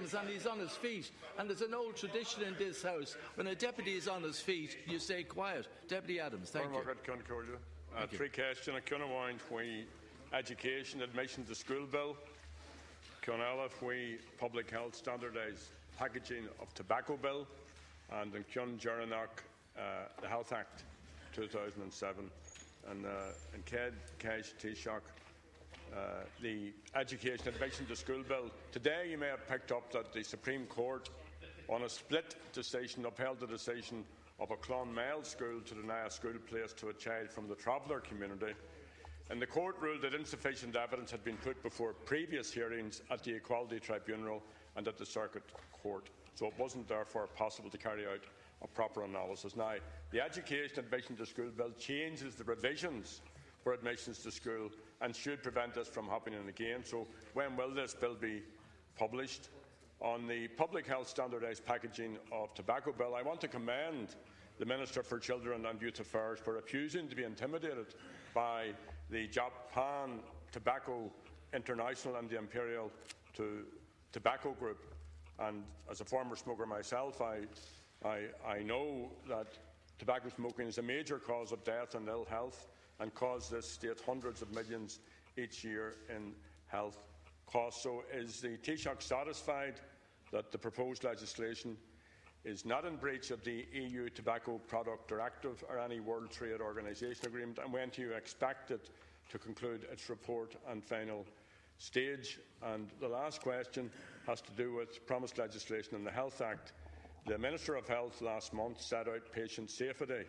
and he's on his feet. And there's an old tradition in this House. When a deputy is on his feet, you stay quiet. Deputy Adams, thank you. Three questions. We education admission to school bill. We public health standardised packaging of tobacco bill. And in the Health Act 2007. And in Cash Taoiseach, the education admission to school bill. Today you may have picked up that the Supreme Court, on a split decision, upheld the decision of a Clonmel school to deny a school place to a child from the traveller community. And the court ruled that insufficient evidence had been put before previous hearings at the Equality Tribunal and at the Circuit Court, so it wasn't therefore possible to carry out a proper analysis. Now, the Education Admission to School Bill changes the provisions for admissions to school and should prevent this from happening again. So when will this bill be published? On the public health standardised packaging of tobacco bill, I want to commend the Minister for Children and Youth Affairs for refusing to be intimidated by the Japan Tobacco International and the Imperial Tobacco Group. And as a former smoker myself, I know that tobacco smoking is a major cause of death and ill health and causes this state hundreds of millions each year in health costs. So is the Taoiseach satisfied that the proposed legislation is not in breach of the EU Tobacco Product Directive or any World Trade Organisation agreement, and when do you expect it to conclude its report and final stage? And the last question has to do with promised legislation in the Health Act. The Minister of Health last month set out patient safety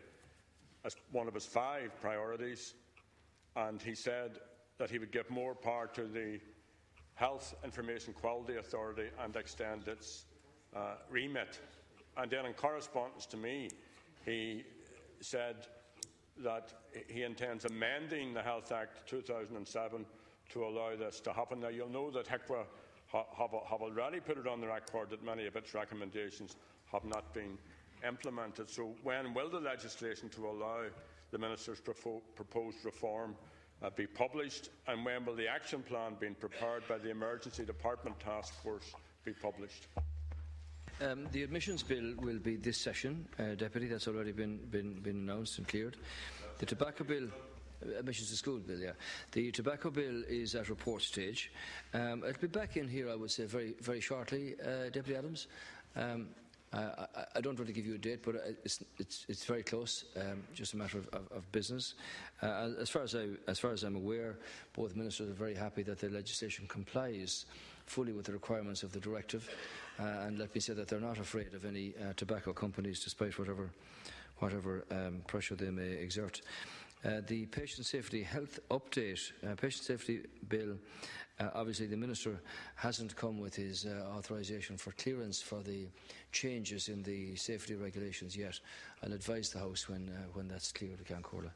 as one of his 5 priorities, and he said that he would give more power to the Health Information Quality Authority and extend its remit. And then in correspondence to me, he said that he intends amending the Health Act 2007 to allow this to happen. Now, you'll know that HIQA have already put it on the record that many of its recommendations have not been implemented. So when will the legislation to allow the Minister's proposed reform be published, and when will the action plan being prepared by the Emergency Department Task Force be published? The admissions bill will be this session, Deputy. That's already been announced and cleared. The tobacco bill, admissions to school bill, yeah. The tobacco bill is at report stage. It'll be back in here, I would say, very, very shortly, Deputy Adams. I don't want to give you a date, but it's very close. Just a matter of business. As far as I'm aware, both ministers are very happy that the legislation complies fully with the requirements of the directive, and let me say that they're not afraid of any tobacco companies, despite whatever pressure they may exert. The patient safety health update, patient safety bill, obviously the Minister hasn't come with his authorisation for clearance for the changes in the safety regulations yet. I'll advise the House when that's clear, the Can Corla.